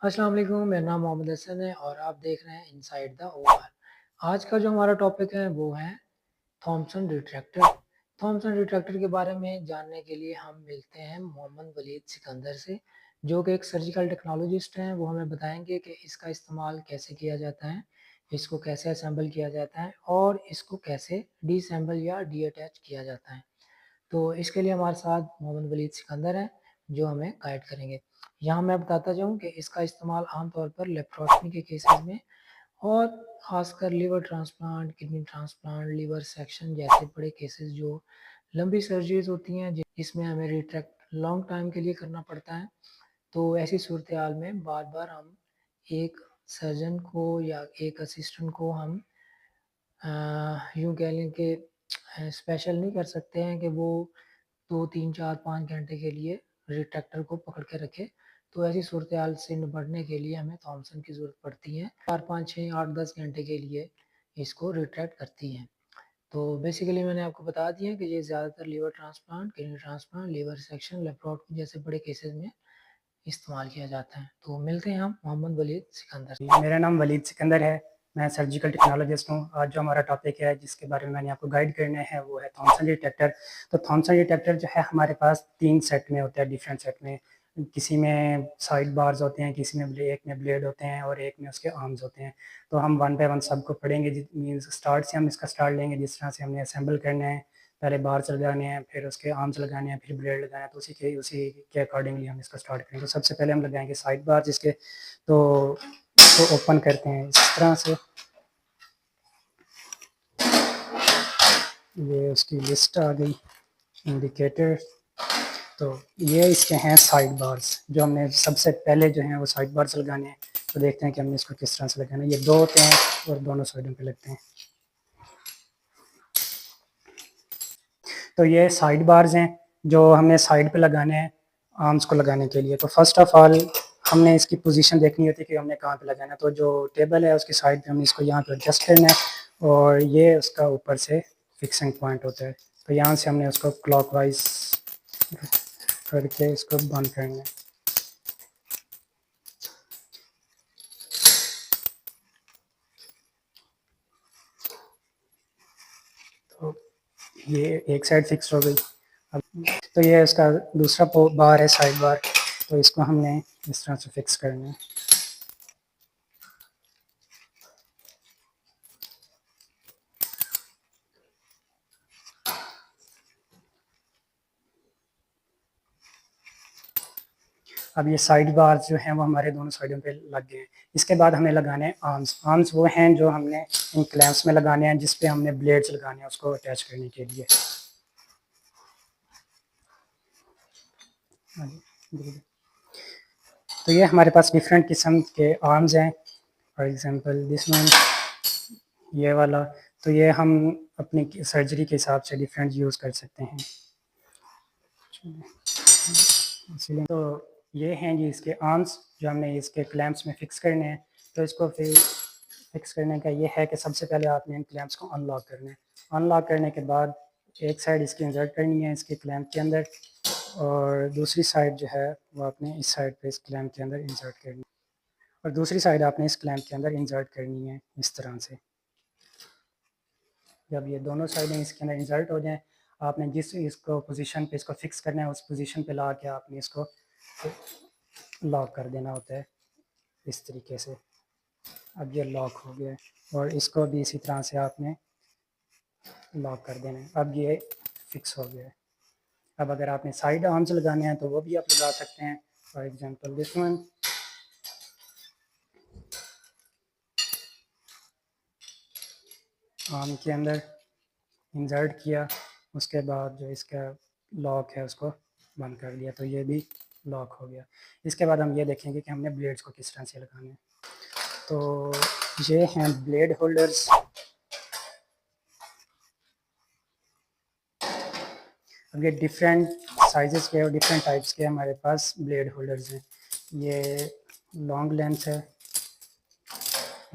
अस्सलाम वालेकुम, मेरा नाम मोहम्मद हसन है और आप देख रहे हैं इनसाइड द ओवल। आज का जो हमारा टॉपिक है वो है थॉमसन रिट्रैक्टर। थॉमसन रिट्रैक्टर के बारे में जानने के लिए हम मिलते हैं मोहम्मद वलीद सिकंदर से, जो कि एक सर्जिकल टेक्नोलॉजिस्ट हैं। वो हमें बताएंगे कि इसका इस्तेमाल कैसे किया जाता है, इसको कैसे असेंबल किया जाता है और इसको कैसे डिसेंबल या डीअटैच किया जाता है। तो इसके लिए हमारे साथ मोहम्मद वलीद सिकंदर हैं, जो हमें गाइड करेंगे। यहाँ मैं बताता जाऊँ कि इसका इस्तेमाल आमतौर पर लेप्रोटमी के केसेस में और खासकर liver transplant, kidney transplant, liver section जैसे बड़े केसेस जो लंबी सर्जरीज होती हैं जिसमें हमें रिट्रैक्ट लॉन्ग टाइम के लिए करना पड़ता है। तो ऐसी सूरत हाल में बार-बार हम एक सर्जन को या एक असिस्टेंट को हम यूँ कह लें कि स्पेशल नहीं कर सकते हैं कि वो 2, 3, 4, 5 घंटे के लिए रिट्रैक्टर को पकड़ के रखे। तो ऐसी सूरत-हाल से निपटने के लिए हमें थॉमसन की ज़रूरत पड़ती है। 4, 5, 6, 8, 10 घंटे के लिए इसको रिट्रैक्ट करती हैं। तो बेसिकली मैंने आपको बता दिया कि ये ज़्यादातर liver transplant, kidney transplant, liver section, laparotomy जैसे बड़े केसेज़ में इस्तेमाल किया जाता है। तो मिलते हैं हम मोहम्मद वलीद सिकंदर से। मेरा नाम वलीद सिकंदर है। मैं सर्जिकल टेक्नोलॉजिस्ट हूँ। आज जो हमारा टॉपिक है जिसके बारे में मैंने आपको गाइड करना है वो है थॉमसन डिटेक्टर। तो थॉमसन डिटेक्टर जो है हमारे पास 3 सेट में होता है, डिफरेंट सेट में। किसी में साइड बार्स होते हैं, किसी में एक में ब्लेड होते हैं और एक में उसके आर्म्स होते हैं। तो हम वन बाय वन सबको पढ़ेंगे। मीन्स स्टार्ट से हम इसका स्टार्ट लेंगे, जिस तरह से हमने असेंबल करना है। पहले बार्स लगाने हैं, फिर उसके आर्म्स लगाने हैं, फिर ब्लेड लगाना है। तो उसी के अकॉर्डिंगली हम इसका स्टार्ट करेंगे। तो सबसे पहले हम लगाएंगे साइड बार जिसके तो इसको ओपन करते हैं इस तरह से। ये उसकी लिस्ट आ गई, इंडिकेटर। तो ये इसके हैं साइड बार्स, जो हमने सबसे पहले जो हैं वो साइड बार्स लगाने हैं। तो देखते हैं कि हमने इसको किस तरह से लगाना है। ये 2 होते हैं और दोनों साइडों पे लगते हैं। तो ये साइड बार्स हैं जो हमने साइड पे लगाने हैं आर्म्स को लगाने के लिए। तो फर्स्ट ऑफ ऑल हमने इसकी पोजीशन देखनी होती है कि हमने कहाँ पे लगाना है। तो जो टेबल है उसकी साइड पे हमने इसको यहाँ पे एडजस्ट करना है और ये उसका ऊपर से फिक्सिंग पॉइंट होता है। तो यहाँ से हमने उसको क्लॉकवाइज करके इसको बंद करना है। तो ये एक साइड फिक्स हो गई। अब तो ये इसका दूसरा बार है, साइड बार। तो इसको हमने इस तरह से फिक्स करना है। अब ये साइड बार्स जो हैं वो हमारे दोनों साइडों पे लग गए हैं। इसके बाद हमें लगाने हैं आर्म्स। आर्म्स वो हैं जो हमने इन क्लैंप्स में लगाने हैं, जिस पे हमने ब्लेड्स लगाने हैं उसको अटैच करने के लिए। तो ये हमारे पास डिफरेंट किस्म के आर्म्स हैं। फॉर एग्जांपल दिस वन, ये वाला। तो ये हम अपनी सर्जरी के हिसाब से डिफरेंट यूज़ कर सकते हैं। इसलिए तो ये हैं जी इसके आर्म्स जो हमने इसके क्लैंप्स में फ़िक्स करने हैं। तो इसको फिर फिक्स करने का ये है कि सबसे पहले आपने इन क्लैंप्स को अनलॉक करना है। अनलॉक करने के बाद एक साइड इसकी इंसर्ट करनी है इसके क्लैंप के अंदर, और दूसरी साइड जो है वो आपने इस साइड पे इस क्लैंप के अंदर इंसर्ट करनी है, और दूसरी साइड आपने इस क्लैंप के अंदर इंसर्ट करनी है इस तरह से। जब ये दोनों साइडें इसके अंदर इंसर्ट हो जाएं, आपने जिस इसको पोजीशन पे इसको फिक्स करना है उस पोजीशन पे ला के आपने इसको लॉक कर देना होता है इस तरीके से। अब ये लॉक हो गया है और इसको भी इसी तरह से आपने लॉक कर देना है। अब ये फिक्स हो गया है। अब अगर आपने साइड आर्म्स लगाने हैं तो वो भी आप लगा सकते हैं। For example this one. Arm के अंदर इंसर्ट किया, उसके बाद जो इसका लॉक है उसको बंद कर दिया, तो ये भी लॉक हो गया। इसके बाद हम ये देखेंगे कि हमने ब्लेड्स को किस तरह से लगाने हैं। तो ये हैं ब्लेड होल्डर्स। अब ये डिफरेंट साइजेस के और डिफरेंट टाइप्स के हमारे पास ब्लेड होल्डर्स हैं। ये लॉन्ग लेंथ है,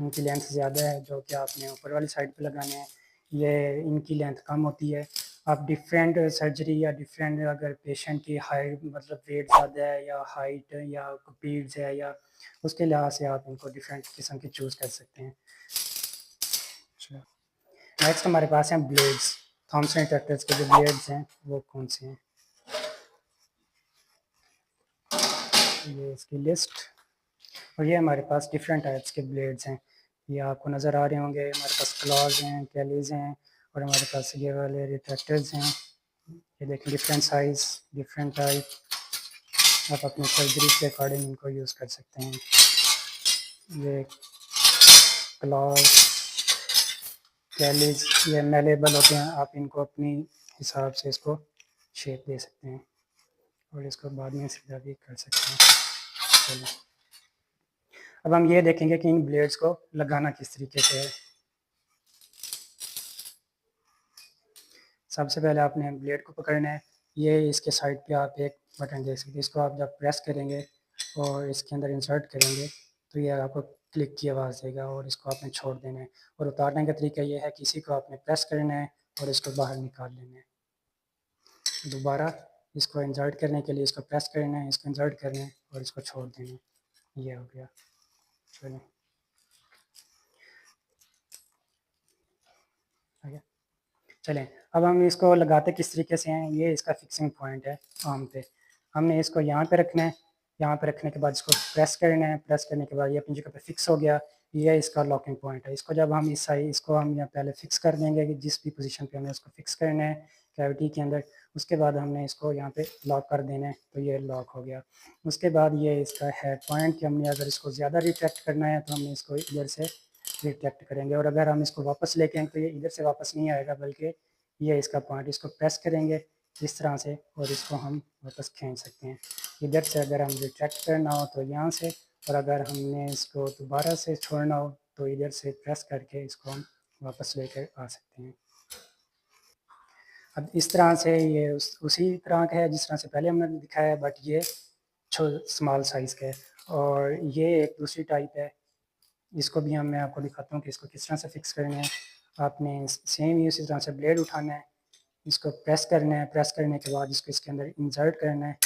इनकी लेंथ ज़्यादा है जो कि आपने ऊपर वाली साइड पे लगाने हैं। ये इनकी लेंथ कम होती है। आप डिफरेंट सर्जरी या डिफरेंट अगर पेशेंट की हाइट मतलब वेट ज़्यादा है या हाइट या पीड्स है या उसके लिहाज से आप इनको डिफरेंट किस्म के चूज़ कर सकते हैं। नेक्स्ट हमारे पास हैं ब्लेड्स। थॉमसन ट्रैक्टर्स के जो ब्लेड्स हैं वो कौन से हैं, ये इसकी लिस्ट। और ये हमारे पास डिफरेंट टाइप्स के ब्लेड्स हैं, ये आपको नज़र आ रहे होंगे। हमारे पास क्लॉज हैं, कैलीज हैं और हमारे पास ये वाले रिट्रैक्टर्स हैं। ये देखें डिफरेंट साइज़, डिफरेंट टाइप, आप अपनी सर्जरी के अकॉर्डिंग इनको यूज़ कर सकते हैं। ये क्लॉज कैलीज ये मेलेबल होते हैं, आप इनको अपनी हिसाब से इसको शेप दे सकते हैं और इसको बाद में सीधा भी कर सकते हैं। चलिए अब हम ये देखेंगे कि इन ब्लेड्स को लगाना किस तरीके से है। सबसे पहले आपने ब्लेड को पकड़ना है, ये इसके साइड पे आप एक बटन देख सकते हैं, इसको आप जब प्रेस करेंगे और इसके अंदर इंसर्ट करेंगे तो ये आपको क्लिक की आवाज़ देगा और इसको आपने छोड़ देना है। और उतारने का तरीका ये है कि इसी को आपने प्रेस करना है और इसको बाहर निकाल लेना है। दोबारा इसको इंसर्ट करने के लिए इसको प्रेस करना है, इसको इंसर्ट करना है और इसको छोड़ देना है। ये हो गया। चलो आगे चलें, अब हम इसको लगाते किस तरीके से हैं, ये इसका फिक्सिंग पॉइंट है आर्म पे। हमने इसको यहाँ पे रखना है, यहाँ पे रखने के बाद इसको प्रेस करना है, प्रेस करने के बाद ये अपनी जगह पे फिक्स हो गया। ये इसका लॉकिंग पॉइंट है। इसको जब हम इस साइड इसको हम यहाँ पहले फिक्स कर देंगे कि जिस भी पोजीशन पे हमें उसको फिक्स करना है कैविटी के अंदर, उसके बाद हमने इसको यहाँ पे लॉक कर देना है तो ये लॉक हो गया। उसके बाद ये इसका है पॉइंट कि हमने अगर इसको ज़्यादा रिट्रैक्ट करना है तो हमने इसको इधर से रिट्रैक्ट करेंगे और अगर हम इसको वापस लेके आएंगे तो ये इधर से वापस नहीं आएगा बल्कि ये इसका पॉइंट, इसको प्रेस करेंगे इस तरह से और इसको हम वापस खींच सकते हैं। इधर से अगर हम रिट्रैक्ट करना हो तो यहाँ से, और अगर हमने इसको दोबारा से छोड़ना हो तो इधर से प्रेस करके इसको हम वापस लेकर आ सकते हैं। अब इस तरह से ये उसी तरह का है जिस तरह से पहले हमने दिखाया है, बट ये स्मॉल साइज़ का है। और ये एक दूसरी टाइप है, इसको भी मैं आपको दिखाता हूँ कि इसको किस तरह से फिक्स करना है। आपने सेम ही उसी तरह से ब्लेड उठाना है, इसको प्रेस करना है, प्रेस करने के बाद इसको इसके अंदर इंसर्ट करना है,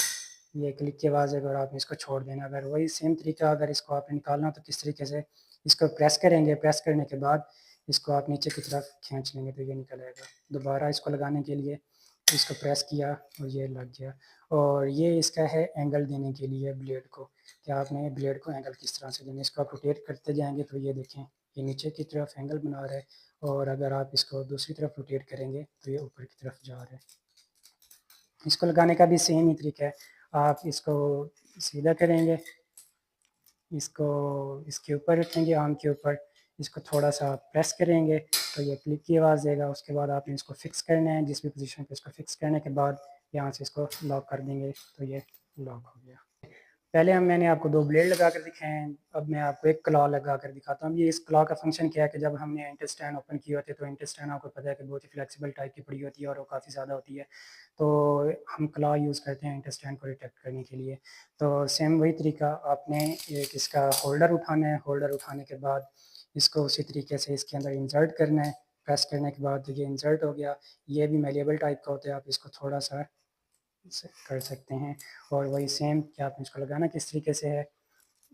ये क्लिक की आवाज़ है और आपने इसको छोड़ देना। अगर वही सेम तरीका अगर इसको आपने निकालना हो तो किस तरीके से इसको प्रेस करेंगे, प्रेस करने के बाद इसको आप नीचे की तरफ खींच लेंगे तो ये निकल आएगा। दोबारा इसको लगाने के लिए इसको प्रेस किया और ये लग गया। और ये इसका है एंगल देने के लिए ब्लेड को, कि आपने ब्लेड को एंगल किस तरह से देना है। इसको आप रोटेट करते जाएंगे तो ये देखें ये नीचे की तरफ एंगल बना रहा है और अगर आप इसको दूसरी तरफ रोटेट करेंगे तो ये ऊपर की तरफ जा रहा है। इसको लगाने का भी सेम ही तरीका है, आप इसको सीधा करेंगे, इसको इसके ऊपर रखेंगे आर्म के ऊपर, इसको थोड़ा सा प्रेस करेंगे तो ये क्लिक की आवाज़ देगा। उसके बाद आपने इसको फिक्स करना है, जिस भी पोजीशन पे इसको फिक्स करने के बाद यहाँ से इसको लॉक कर देंगे तो ये लॉक हो गया। पहले मैंने आपको 2 ब्लेड लगा कर दिखाए हैं, अब मैं आपको एक क्लॉ लगा कर दिखाता हूँ। ये इस क्लॉ का फंक्शन क्या है कि जब हमने इंटेस्टाइन ओपन किए होते हैं तो इंटेस्टाइन आपको पता है कि बहुत ही फ्लेक्सिबल टाइप की पड़ी होती है और वो काफ़ी ज़्यादा होती है, तो हम क्लॉ यूज़ करते हैं इंटेस्टाइन को डिटेक्ट करने के लिए। तो सेम वही तरीका, आपने एक इसका होल्डर उठाना है, होल्डर उठाने के बाद इसको उसी तरीके से इसके अंदर इंसर्ट करना है, प्रेस करने के बाद ये इंसर्ट हो गया। ये भी मेलेबल टाइप का होता है, आप इसको थोड़ा सा कर सकते हैं। और वही सेम कि आपने इसको लगाना किस तरीके से है,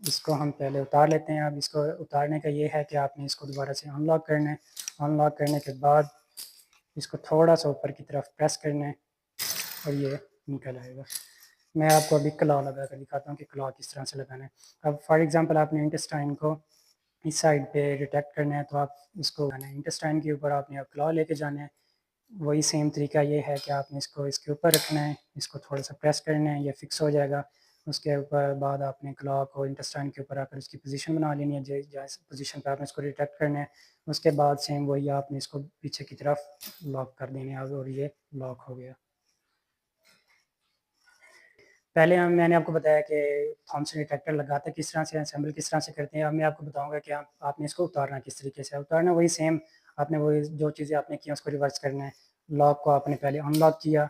इसको हम पहले उतार लेते हैं। अब इसको उतारने का ये है कि आपने इसको दोबारा से अनलॉक करना है, अनलॉक करने के बाद इसको थोड़ा सा ऊपर की तरफ प्रेस करना है और ये निकल आएगा। मैं आपको अभी क्लॉ लगा कर दिखाता हूँ कि क्लॉ किस तरह से लगाना है। अब फॉर एग्जांपल आपने इंटेस्टाइन को इस साइड पे डिटेक्ट करना है तो आप इसको इंटेस्टाइन के ऊपर आपने क्लॉ लेके जाना है। वही सेम तरीका ये है कि आपने इसको इसके ऊपर रखना है, इसको थोड़ा सा प्रेस करना है, ये फिक्स हो जाएगा। उसके ऊपर बाद आपने क्लॉ को इंटेस्टाइन के ऊपर आकर उसकी पोजीशन बना लेनी है, जिस पोजीशन पे आपने इसको डिटेक्ट करना है। उसके बाद सेम वही आपने इसको पीछे की तरफ लॉक कर देना है और ये लॉक हो गया। पहले मैंने आपको बताया कि थॉमसन डिटेक्टर लगाते किस तरह से, असेंबल किस तरह से करते हैं। अब मैं आपको बताऊंगा कि आपने इसको उतारना किस तरीके से। उतारना वही सेम, आपने वही जो चीज़ें आपने की उसको रिवर्स करना है। लॉक को आपने पहले अनलॉक किया,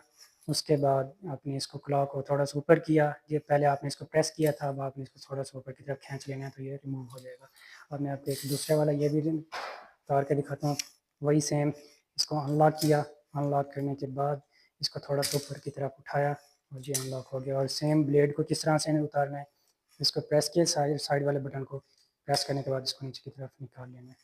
उसके बाद आपने इसको क्लॉक को थोड़ा सा ऊपर किया, ये पहले आपने इसको प्रेस किया था, अब आपने इसको थोड़ा सा ऊपर की तरफ खींच लेना है तो ये रिमूव हो जाएगा। और मैं आपको एक दूसरे वाला ये भी उतार के दिखाता हूँ। वही सेम, इसको अनलॉक किया, अनलॉक करने के बाद इसको थोड़ा सा ऊपर की तरफ उठाया और जी अनलॉक हो गया। और सेम ब्लेड को किस तरह से नहीं उतारना है, इसको प्रेस किए साइड वाले बटन को प्रेस करने के बाद इसको नीचे की तरफ निकाल लेना है।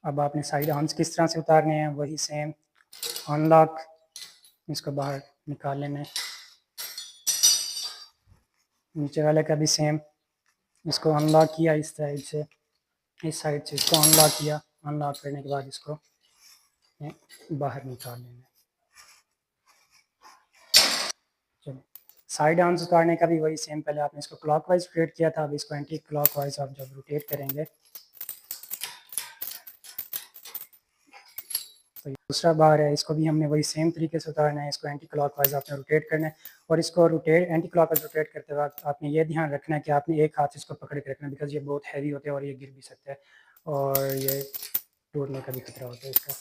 अब आपने साइड आर्म्स किस तरह से उतारने हैं, वही सेम अनलॉक, इसको बाहर निकाल लेना है। नीचे वाले का भी सेम, इसको अनलॉक किया इस साइड से, इस साइड से इसको अनलॉक किया, अनलॉक करने के बाद इसको बाहर निकाल लेना है। चलो साइड आर्म्स उतारने का भी वही सेम, पहले आपने इसको क्लॉकवाइज रोटेट किया था, अब इसको एंटी क्लॉकवाइज आप जब रोटेट करेंगे तो दूसरा बार है, इसको भी हमने वही सेम तरीके से उतारना है। इसको एंटी क्लॉकवाइज आपने रोटेट करना है और इसको रोटेट एंटी क्लॉकवाइज रोटेट करते वक्त आपने ये ध्यान रखना है कि आपने एक हाथ से इसको पकड़ के रखना है, बिकॉज ये बहुत हैवी होते हैं और ये गिर भी सकता है और ये टूटने का भी खतरा होता है इसका।